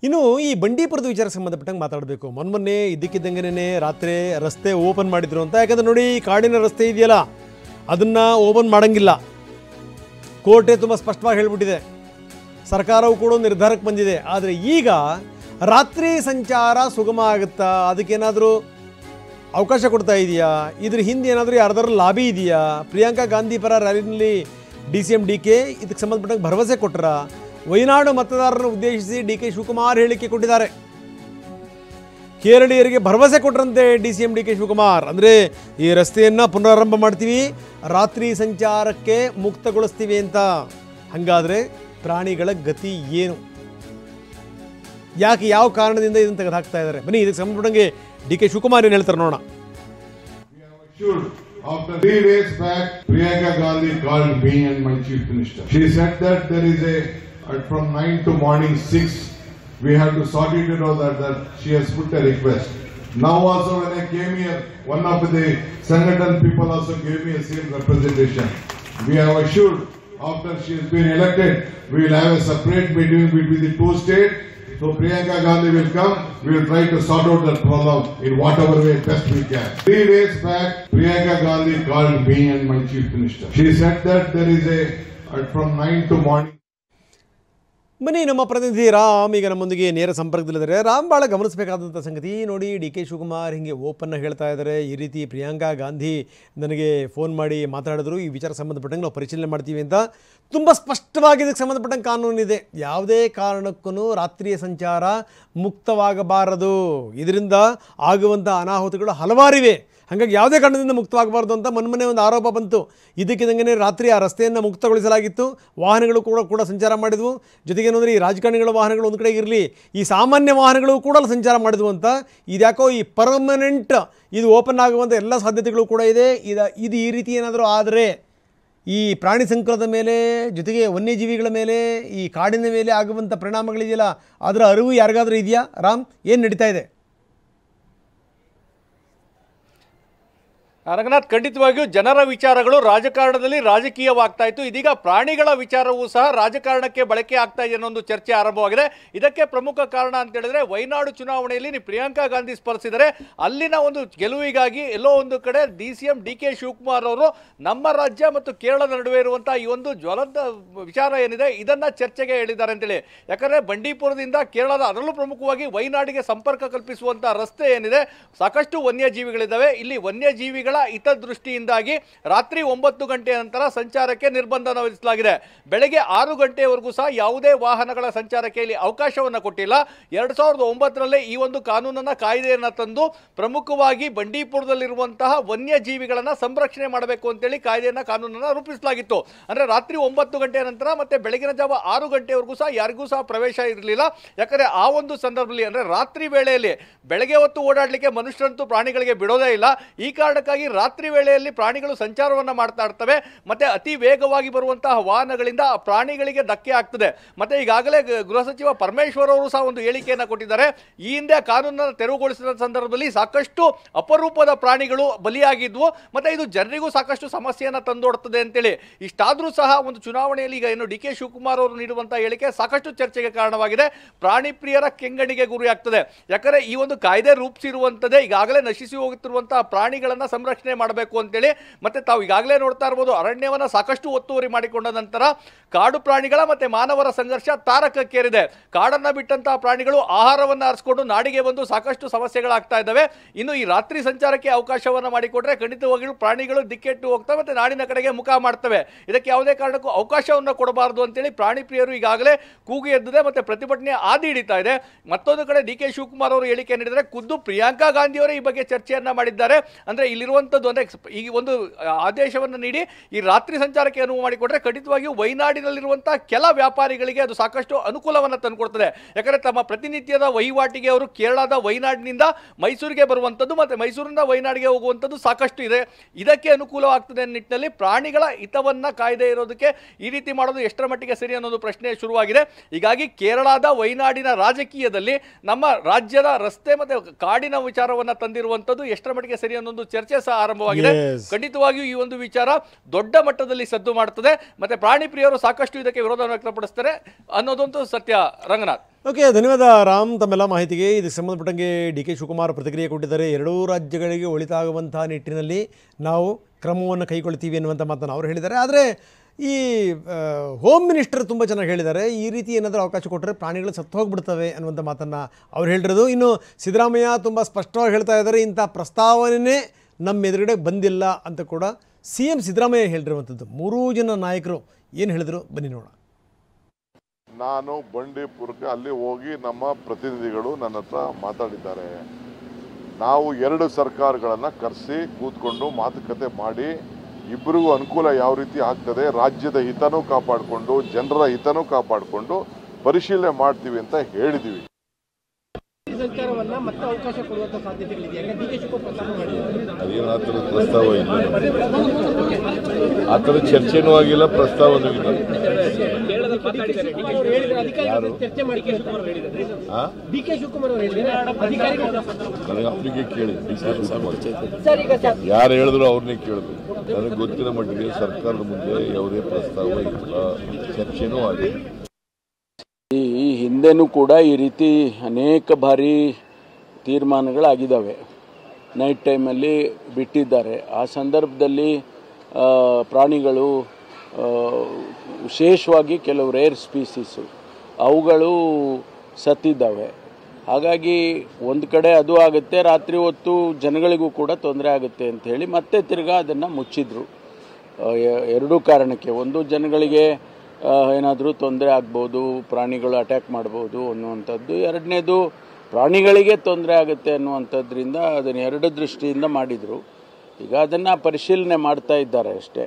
ಇನ್ನು ಈ ಬಂಡೀಪುರದ ವಿಚಾರಕ್ಕೆ ಸಂಬಂಧಪಟ್ಟಂಗೆ ಮಾತಾಡಬೇಕು. ಮೊನ್ನೆ ಇದ್ದಕ್ಕಿದ್ದಂಗೆನೇ ರಾತ್ರಿ ರಸ್ತೆ ಓಪನ್ ಮಾಡಿದ್ರು ಅಂತ. ಯಾಕಂದ್ರೆ ನೋಡಿ, ಕಾಡಿನ ರಸ್ತೆ ಇದೆಯಲ್ಲ ಅದನ್ನು ಓಪನ್ ಮಾಡೋಂಗಿಲ್ಲ. ಕೋರ್ಟೇ ತುಂಬ ಸ್ಪಷ್ಟವಾಗಿ ಹೇಳಿಬಿಟ್ಟಿದೆ. ಸರ್ಕಾರವು ಕೂಡ ನಿರ್ಧಾರಕ್ಕೆ ಬಂದಿದೆ. ಆದರೆ ಈಗ ರಾತ್ರಿ ಸಂಚಾರ ಸುಗಮ ಆಗುತ್ತಾ, ಅದಕ್ಕೇನಾದರೂ ಅವಕಾಶ ಕೊಡ್ತಾ ಇದೆಯಾ? ಇದ್ರ ಹಿಂದೆ ಏನಾದರೂ ಯಾರ್ದಾರು ಲಾಬಿ ಇದೆಯಾ? ಪ್ರಿಯಾಂಕಾ ಗಾಂಧಿ ಪರ ರ್ಯಾಲಿನಲ್ಲಿ DCM DK ಇದಕ್ಕೆ ಸಂಬಂಧಪಟ್ಟಂಗೆ ಭರವಸೆ ಕೊಟ್ಟರ? ವಯನಾಡು ಮತದಾರರನ್ನು ಉದ್ದೇಶಿಸಿ DK ಶಿವಕುಮಾರ್ ಹೇಳಿಕೆ ಕೊಟ್ಟಿದ್ದಾರೆ. ಕೇರಳೀಯರಿಗೆ ಭರವಸೆ ಕೊಟ್ಟರಂತೆ DCM DK ಶಿವಕುಮಾರ್. ಅಂದರೆ ಈ ರಸ್ತೆಯನ್ನು ಪುನರಾರಂಭ ಮಾಡ್ತೀವಿ, ರಾತ್ರಿ ಸಂಚಾರಕ್ಕೆ ಮುಕ್ತಗೊಳಿಸ್ತೀವಿ ಅಂತ. ಹಾಗಾದರೆ ಪ್ರಾಣಿಗಳ ಗತಿ ಏನು? ಯಾಕೆ, ಯಾವ ಕಾರಣದಿಂದ ಇದನ್ನು ತೆಗೆದುಹಾಕ್ತಾ ಇದ್ದಾರೆ? ಬನ್ನಿ, ಇದಕ್ಕೆ ಸಂಬಂಧಪಟ್ಟಂಗೆ DK ಶಿವಕುಮಾರ್ ಏನು ಹೇಳ್ತಾರೆ ನೋಡೋಣ. After 3 days back, Priyanka Gandhi called me and my chief minister. She said that there is from 9 to morning 6, we have to sort it out that she has put a request. Now also when I came here, one of the Sangathan people also gave me a same representation. We have assured after she has been elected, we will have a separate meeting between the two states. So Priyanka Gandhi will come, we will try to sort out that problem in whatever way best we can. 3 days back, Priyanka Gandhi called me and my chief minister. She said that there is from 9 to morning. ಬನ್ನಿ, ನಮ್ಮ ಪ್ರತಿನಿಧಿ ರಾಮ್ ಈಗ ನಮ್ಮೊಂದಿಗೆ ನೇರ ಸಂಪರ್ಕದಲ್ಲಿದ್ದಾರೆ. ರಾಮ್, ಭಾಳ ಗಮನಿಸಬೇಕಾದಂಥ ಸಂಗತಿ ನೋಡಿ, DK ಶಿವಕುಮಾರ್ ಹಿಂಗೆ ಓಪನ್ ಹೇಳ್ತಾ ಇದ್ದಾರೆ, ಈ ರೀತಿ ಪ್ರಿಯಾಂಕಾ ಗಾಂಧಿ ನನಗೆ ಫೋನ್ ಮಾಡಿ ಮಾತಾಡಿದ್ರು, ಈ ವಿಚಾರ ಸಂಬಂಧಪಟ್ಟಂಗೆ ನಾವು ಪರಿಶೀಲನೆ ಮಾಡ್ತೀವಿ ಅಂತ. ತುಂಬ ಸ್ಪಷ್ಟವಾಗಿ ಇದಕ್ಕೆ ಸಂಬಂಧಪಟ್ಟಂಗೆ ಕಾನೂನಿದೆ. ಯಾವುದೇ ಕಾರಣಕ್ಕೂ ರಾತ್ರಿಯ ಸಂಚಾರ ಮುಕ್ತವಾಗಬಾರದು. ಇದರಿಂದ ಆಗುವಂಥ ಅನಾಹುತಗಳು ಹಲವಾರಿವೆ. ಹಾಗಾಗಿ ಯಾವುದೇ ಕಾರಣದಿಂದ ಮುಕ್ತವಾಗಬಾರ್ದು ಅಂತ ಮೊನ್ನೆ ಒಂದು ಆರೋಪ ಬಂತು. ಇದಕ್ಕಿದ್ದಂಗೆ ರಾತ್ರಿ ಆ ರಸ್ತೆಯನ್ನು ಮುಕ್ತಗೊಳಿಸಲಾಗಿತ್ತು. ವಾಹನಗಳು ಕೂಡ ಸಂಚಾರ ಮಾಡಿದ್ವು. ಜೊತೆಗೇನು ಅಂದರೆ ಈ ರಾಜಕಾರಣಿಗಳ ವಾಹನಗಳು ಒಂದು ಕಡೆಗೆ ಇರಲಿ, ಈ ಸಾಮಾನ್ಯ ವಾಹನಗಳು ಕೂಡ ಸಂಚಾರ ಮಾಡಿದ್ವು ಅಂತ. ಇದ್ಯಾಕೋ ಈ ಪರ್ಮನೆಂಟ್ ಇದು ಓಪನ್ ಆಗುವಂಥ ಎಲ್ಲ ಸಾಧ್ಯತೆಗಳು ಕೂಡ ಇದೆ. ಇದು ಈ ರೀತಿ ಏನಾದರೂ ಆದರೆ ಈ ಪ್ರಾಣಿ ಸಂಕುಲದ ಮೇಲೆ, ಜೊತೆಗೆ ವನ್ಯಜೀವಿಗಳ ಮೇಲೆ, ಈ ಕಾಡಿನ ಮೇಲೆ ಆಗುವಂಥ ಪರಿಣಾಮಗಳಿದೆಯಲ್ಲ, ಅದರ ಅರಿವು ಯಾರಿಗಾದರೂ ಇದೆಯಾ? ರಾಮ್, ಏನು ನಡೀತಾ ಇದೆ? ರಂಗನಾಥ್, ಖಂಡಿತವಾಗಿಯೂ ಜನರ ವಿಚಾರಗಳು ರಾಜಕಾರಣದಲ್ಲಿ ರಾಜಕೀಯವಾಗ್ತಾ ಇತ್ತು. ಇದೀಗ ಪ್ರಾಣಿಗಳ ವಿಚಾರವೂ ಸಹ ರಾಜಕಾರಣಕ್ಕೆ ಬಳಕೆ ಆಗ್ತಾ ಇದೆ ಅನ್ನೋ ಒಂದು ಚರ್ಚೆ ಆರಂಭವಾಗಿದೆ. ಇದಕ್ಕೆ ಪ್ರಮುಖ ಕಾರಣ ಅಂತ ಹೇಳಿದ್ರೆ, ವಯನಾಡು ಚುನಾವಣೆಯಲ್ಲಿ ಪ್ರಿಯಾಂಕಾ ಗಾಂಧಿ ಸ್ಪರ್ಧಿಸಿದರೆ ಅಲ್ಲಿನ ಒಂದು ಗೆಲುವಿಗಾಗಿ ಎಲ್ಲೋ ಒಂದು ಕಡೆ DCM DK ಶಿವಕುಮಾರ್ ಅವರು ನಮ್ಮ ರಾಜ್ಯ ಮತ್ತು ಕೇರಳದ ನಡುವೆ ಇರುವಂತಹ ಈ ಒಂದು ಜ್ವಲಂತ ವಿಚಾರ ಏನಿದೆ ಇದನ್ನ ಚರ್ಚೆಗೆ ಹೇಳಿದ್ದಾರೆ ಅಂತೇಳಿ. ಯಾಕಂದ್ರೆ ಬಂಡೀಪುರದಿಂದ ಕೇರಳದ, ಅದರಲ್ಲೂ ಪ್ರಮುಖವಾಗಿ ವಯನಾಡಿಗೆ ಸಂಪರ್ಕ ಕಲ್ಪಿಸುವಂತಹ ರಸ್ತೆ ಏನಿದೆ, ಸಾಕಷ್ಟು ವನ್ಯಜೀವಿಗಳಿದ್ದಾವೆ. ಇಲ್ಲಿ ವನ್ಯಜೀವಿಗಳ ಹಿತದೃಷ್ಟಿಯಿಂದಾಗಿ ರಾತ್ರಿ 9 ಗಂಟೆ ನಂತರ ಸಂಚಾರಕ್ಕೆ ನಿರ್ಬಂಧನ ವಿಧಿಸಲಾಗಿದೆ. ಬೆಳಗ್ಗೆ 6 ಗಂಟೆವರೆಗೂ ಸಹ ಯಾವುದೇ ವಾಹನಗಳ ಸಂಚಾರಕ್ಕೆ ಇಲ್ಲಿ ಅವಕಾಶವನ್ನು ಕೊಟ್ಟಿಲ್ಲ. 2009ರಲ್ಲಿ ಈ ಒಂದು ಕಾನೂನನ್ನ, ಕಾಯ್ದೆಯನ್ನು ತಂದು ಪ್ರಮುಖವಾಗಿ ಬಂಡೀಪುರದಲ್ಲಿರುವಂತಹ ವನ್ಯಜೀವಿಗಳನ್ನ ಸಂರಕ್ಷಣೆ ಮಾಡಬೇಕು ಅಂತೇಳಿ ಕಾನೂನನ್ನ ರೂಪಿಸಲಾಗಿತ್ತು. ಅಂದ್ರೆ ರಾತ್ರಿ 9 ಗಂಟೆ ನಂತರ ಮತ್ತೆ ಬೆಳಗಿನ ಜಾವ 6 ಗಂಟೆವರೆಗೂ ಸಹ ಯಾರಿಗೂ ಸಹ ಪ್ರವೇಶ ಇರಲಿಲ್ಲ. ಯಾಕಂದ್ರೆ ಆ ಒಂದು ಸಂದರ್ಭದಲ್ಲಿ, ಅಂದ್ರೆ ರಾತ್ರಿ ವೇಳೆಯಲ್ಲಿ, ಬೆಳಗ್ಗೆ ಹೊತ್ತು ಓಡಾಡಲಿಕ್ಕೆ ಮನುಷ್ಯರಂತೂ ಪ್ರಾಣಿಗಳಿಗೆ ಬಿಡೋದೇ ಇಲ್ಲ. ಈ ಕಾರಣಕ್ಕಾಗಿ ರಾತ್ರಿ ವೇಳೆಯಲ್ಲಿ ಪ್ರಾಣಿಗಳು ಸಂಚಾರವನ್ನ ಮಾಡ್ತಾ ಇರ್ತವೆ. ಮತ್ತೆ ಅತಿ ವೇಗವಾಗಿ ಬರುವಂತಹ ವಾಹನಗಳಿಂದ ಪ್ರಾಣಿಗಳಿಗೆ ಧಕ್ಕೆ ಆಗ್ತದೆ. ಮತ್ತೆ ಈಗಾಗಲೇ ಗೃಹ ಸಚಿವ ಪರಮೇಶ್ವರ್ ಅವರು ಸಹ ಒಂದು ಹೇಳಿಕೆಯನ್ನು ಕೊಟ್ಟಿದ್ದಾರೆ. ಈ ಹಿಂದೆ ಕಾನೂನನ್ನು ತೆರವುಗೊಳಿಸಿದ ಸಂದರ್ಭದಲ್ಲಿ ಸಾಕಷ್ಟು ಅಪರೂಪದ ಪ್ರಾಣಿಗಳು ಬಲಿಯಾಗಿದ್ವು, ಮತ್ತೆ ಇದು ಜನರಿಗೂ ಸಾಕಷ್ಟು ಸಮಸ್ಯೆಯನ್ನು ತಂದೊಡ್ತದೆ ಅಂತೇಳಿ. ಇಷ್ಟಾದ್ರೂ ಸಹ ಒಂದು ಚುನಾವಣೆಯಲ್ಲಿ ಈಗ ಏನು DK ಶಿವಕುಮಾರ್ ಅವರು ನೀಡುವಂತಹ ಹೇಳಿಕೆ ಸಾಕಷ್ಟು ಚರ್ಚೆಗೆ ಕಾರಣವಾಗಿದೆ. ಪ್ರಾಣಿ ಪ್ರಿಯರ ಕೆಂಗಣಿಗೆ ಗುರಿಯಾಗ್ತದೆ. ಯಾಕಂದ್ರೆ ಈ ಒಂದು ಕಾಯ್ದೆ ರೂಪಿಸಿರುವಂತದ್ದೇ ಈಗಾಗಲೇ ನಶಿಸಿ ಹೋಗುತ್ತಿರುವಂತಹ ಪ್ರಾಣಿಗಳನ್ನ ಸಂರಕ್ಷಣೆ ಮಾಡಬೇಕು ಅಂತೇಳಿ. ಮತ್ತೆ ತಾವು ಈಗಾಗಲೇ ನೋಡ್ತಾ ಇರಬಹುದು, ಅರಣ್ಯವನ್ನ ಸಾಕಷ್ಟು ಒತ್ತುವರಿ ಮಾಡಿಕೊಂಡ ನಂತರ ಕಾಡು ಪ್ರಾಣಿಗಳ ಮತ್ತೆ ಮಾನವರ ಸಂಘರ್ಷ ತಾರಕಕ್ಕೇರಿದೆ. ಕಾಡನ್ನ ಬಿಟ್ಟಂತಹ ಪ್ರಾಣಿಗಳು ಆಹಾರವನ್ನು ಅರಸಿಕೊಂಡು ನಾಡಿಗೆ ಬಂದು ಸಾಕಷ್ಟು ಸಮಸ್ಯೆಗಳಾಗ್ತಾ ಇದ್ದಾವೆ. ಇನ್ನು ಈ ರಾತ್ರಿ ಸಂಚಾರಕ್ಕೆ ಅವಕಾಶವನ್ನ ಮಾಡಿಕೊಟ್ರೆ ಖಂಡಿತವಾಗಿಯೂ ಪ್ರಾಣಿಗಳು ದಿಕ್ಕೆಟ್ಟು ಹೋಗ್ತವೆ, ಮತ್ತೆ ನಾಡಿನ ಕಡೆಗೆ ಮುಖ ಮಾಡ್ತವೆ. ಇದಕ್ಕೆ ಯಾವುದೇ ಕಾರಣಕ್ಕೂ ಅವಕಾಶವನ್ನು ಕೊಡಬಾರದು ಅಂತೇಳಿ ಪ್ರಾಣಿ ಪ್ರಿಯರು ಈಗಾಗಲೇ ಕೂಗು ಎದ್ದಿದೆ, ಮತ್ತೆ ಪ್ರತಿಭಟನೆ ಆದಿ ಹಿಡಿತಾ ಇದೆ. ಮತ್ತೊಂದು ಕಡೆ DK ಶಿವಕುಮಾರ್ ಅವರು ಹೇಳಿಕೆ ನೀಡಿದರೆ, ಖುದ್ದು ಪ್ರಿಯಾಂಕಾ ಗಾಂಧಿ ಅವರೇ ಈ ಬಗ್ಗೆ ಚರ್ಚೆಯನ್ನ ಮಾಡಿದ್ದಾರೆ. ಅಂದ್ರೆ ಇಲ್ಲಿರುವಂತದ್ದು ಅಂದ್ರೆ ಈ ಒಂದು ಆದೇಶವನ್ನು ನೀಡಿ ಈ ರಾತ್ರಿ ಸಂಚಾರಕ್ಕೆ ಅನುವು ಮಾಡಿಕೊಟ್ರೆ ಖಂಡಿತವಾಗಿಯೂ ವಯನಾಡಿನಲ್ಲಿರುವಂತಹ ಕೆಲ ವ್ಯಾಪಾರಿಗಳಿಗೆ ಅದು ಸಾಕಷ್ಟು ಅನುಕೂಲವನ್ನು ತಂದುಕೊಡ್ತದೆ. ಯಾಕಂದ್ರೆ ತಮ್ಮ ಪ್ರತಿನಿತ್ಯದ ವಹಿವಾಟಿಗೆ ಅವರು ಕೇರಳದ ವಯನಾಡಿನಿಂದ ಮೈಸೂರಿಗೆ ಬರುವಂತದ್ದು, ಮತ್ತೆ ಮೈಸೂರಿನಿಂದ ವಯನಾಡಿಗೆ ಹೋಗುವಂತದ್ದು ಸಾಕಷ್ಟು ಇದೆ. ಇದಕ್ಕೆ ಅನುಕೂಲವಾಗ್ತದೆ ನಿಟ್ಟಿನಲ್ಲಿ ಪ್ರಾಣಿಗಳ ಹಿತವನ್ನ ಕಾಯ್ದೆ ಇರೋದಕ್ಕೆ ಈ ರೀತಿ ಮಾಡೋದು ಎಷ್ಟರ ಮಟ್ಟಿಗೆ ಸರಿ ಅನ್ನೋದು ಪ್ರಶ್ನೆ ಶುರುವಾಗಿದೆ. ಹೀಗಾಗಿ ಕೇರಳದ ವಯನಾಡಿನ ರಾಜಕೀಯದಲ್ಲಿ ನಮ್ಮ ರಾಜ್ಯದ ರಸ್ತೆ ಮತ್ತೆ ಕಾಡಿನ ವಿಚಾರವನ್ನ ತಂದಿರುವಂತದ್ದು ಎಷ್ಟರ ಮಟ್ಟಿಗೆ ಸರಿ ಅನ್ನೋದು ಚರ್ಚೆ ಸಹ ಆರಂಭವಾಗಿದೆ. Yes. ಖಂಡಿತವಾಗಿಯೂ ಈ ಒಂದು ವಿಚಾರ ದೊಡ್ಡ ಮಟ್ಟದಲ್ಲಿ ಸದ್ದು ಮಾಡುತ್ತದೆ, ಮತ್ತೆ ಪ್ರಾಣಿ ಪ್ರಿಯರು ಸಾಕಷ್ಟು ಇದಕ್ಕೆ ವಿರೋಧವನ್ನು ವ್ಯಕ್ತಪಡಿಸ್ತಾರೆ ಅನ್ನೋದಂತೂ ಸತ್ಯ. ರಂಗನಾಥ್. ಓಕೆ, ಧನ್ಯವಾದ ರಾಮ್ ತಮ್ಮೆಲ್ಲ ಮಾಹಿತಿಗೆ. ಇದಕ್ಕೆ ಸಂಬಂಧಪಟ್ಟಂಗೆ ಡಿ ಕೆ ಶಿವಕುಮಾರ್ ಪ್ರತಿಕ್ರಿಯೆ ಕೊಟ್ಟಿದ್ದಾರೆ. ಎರಡೂ ರಾಜ್ಯಗಳಿಗೆ ಒಳಿತಾಗುವಂತಹ ನಿಟ್ಟಿನಲ್ಲಿ ನಾವು ಕ್ರಮವನ್ನು ಕೈಗೊಳ್ತೀವಿ ಅನ್ನುವಂಥ ಮಾತನ್ನು ಅವರು ಹೇಳಿದ್ದಾರೆ. ಆದರೆ ಈ ಹೋಮ್ ಮಿನಿಸ್ಟರ್ ತುಂಬ ಚೆನ್ನಾಗಿ ಹೇಳಿದ್ದಾರೆ, ಈ ರೀತಿ ಏನಾದರೂ ಅವಕಾಶ ಕೊಟ್ಟರೆ ಪ್ರಾಣಿಗಳು ಸತ್ತು ಹೋಗ್ಬಿಡ್ತವೆ ಅನ್ನುವಂಥ ಮಾತನ್ನು ಅವ್ರು ಹೇಳಿರೋದು. ಇನ್ನು ಸಿದ್ದರಾಮಯ್ಯ ತುಂಬ ಸ್ಪಷ್ಟವಾಗಿ ಹೇಳ್ತಾ ಇದ್ದಾರೆ, ಇಂಥ ಪ್ರಸ್ತಾವನೆ ನಮ್ಮ ಎದುರುಗಡೆ ಬಂದಿಲ್ಲ ಅಂತ ಕೂಡ CM ಸಿದ್ದರಾಮಯ್ಯ ಹೇಳಿರುವಂಥದ್ದು. ಮೂರೂ ಜನ ನಾಯಕರು ಏನು ಹೇಳಿದ್ರು ಬನ್ನಿ ನೋಡೋಣ. ನಾನು ಬಂಡೀಪುರಕ್ಕೆ ಅಲ್ಲಿ ಹೋಗಿ ನಮ್ಮ ಪ್ರತಿನಿಧಿಗಳು ನನ್ನ ಹತ್ರ ಮಾತಾಡಿದ್ದಾರೆ. ನಾವು ಎರಡು ಸರ್ಕಾರಗಳನ್ನು ಕರೆಸಿ ಕೂತ್ಕೊಂಡು ಮಾತುಕತೆ ಮಾಡಿ ಇಬ್ಬರಿಗೂ ಅನುಕೂಲ ಯಾವ ರೀತಿ ಆಗ್ತದೆ, ರಾಜ್ಯದ ಹಿತನೂ ಕಾಪಾಡಿಕೊಂಡು ಜನರ ಹಿತನೂ ಕಾಪಾಡಿಕೊಂಡು ಪರಿಶೀಲನೆ ಮಾಡ್ತೀವಿ ಅಂತ ಹೇಳಿದ್ದೀವಿ. ಅದೇನು ಆ ಥರದ ಪ್ರಸ್ತಾವ ಇಲ್ಲ, ಆ ಥರ ಚರ್ಚೆನೂ ಆಗಿಲ್ಲ, ಪ್ರಸ್ತಾವನೂ ಇಲ್ಲ. ನನಗೆ ಅವರಿಗೆ ಕೇಳಿ, ಯಾರು ಹೇಳಿದ್ರು ಅವ್ರನ್ನೇ ಕೇಳಬೇಕು. ನನಗೆ ಗೊತ್ತಿರೋ ಮಟ್ಟಿಗೆ ಸರ್ಕಾರದ ಮುಂದೆ ಯಾವುದೇ ಪ್ರಸ್ತಾವ ಇಲ್ಲ, ಚರ್ಚೆನೂ ಆಗಿಲ್ಲ. ಈ ಹಿಂದೆನೂ ಕೂಡ ಈ ರೀತಿ ಅನೇಕ ಬಾರಿ ತೀರ್ಮಾನಗಳಾಗಿದ್ದಾವೆ. ನೈಟ್ ಟೈಮಲ್ಲಿ ಬಿಟ್ಟಿದ್ದಾರೆ. ಆ ಸಂದರ್ಭದಲ್ಲಿ ಪ್ರಾಣಿಗಳು, ವಿಶೇಷವಾಗಿ ಕೆಲವು ರೇರ್ ಸ್ಪೀಸೀಸು ಅವುಗಳು ಸತ್ತಿದ್ದಾವೆ. ಹಾಗಾಗಿ ಒಂದು ಕಡೆ ಅದು ಆಗುತ್ತೆ, ರಾತ್ರಿ ಹೊತ್ತು ಜನಗಳಿಗೂ ಕೂಡ ತೊಂದರೆ ಆಗುತ್ತೆ ಅಂಥೇಳಿ ಮತ್ತೆ ತಿರ್ಗಾ ಅದನ್ನು ಮುಚ್ಚಿದ್ರು. ಎರಡೂ ಕಾರಣಕ್ಕೆ, ಒಂದು ಜನಗಳಿಗೆ ಏನಾದರೂ ತೊಂದರೆ ಆಗ್ಬೋದು, ಪ್ರಾಣಿಗಳು ಅಟ್ಯಾಕ್ ಮಾಡ್ಬೋದು ಅನ್ನುವಂಥದ್ದು, ಎರಡನೇದು ಪ್ರಾಣಿಗಳಿಗೆ ತೊಂದರೆ ಆಗುತ್ತೆ ಅನ್ನುವಂಥದ್ರಿಂದ ಅದನ್ನು ಎರಡು ದೃಷ್ಟಿಯಿಂದ ಮಾಡಿದರು. ಈಗ ಅದನ್ನು ಪರಿಶೀಲನೆ ಮಾಡ್ತಾ ಇದ್ದಾರೆ ಅಷ್ಟೇ.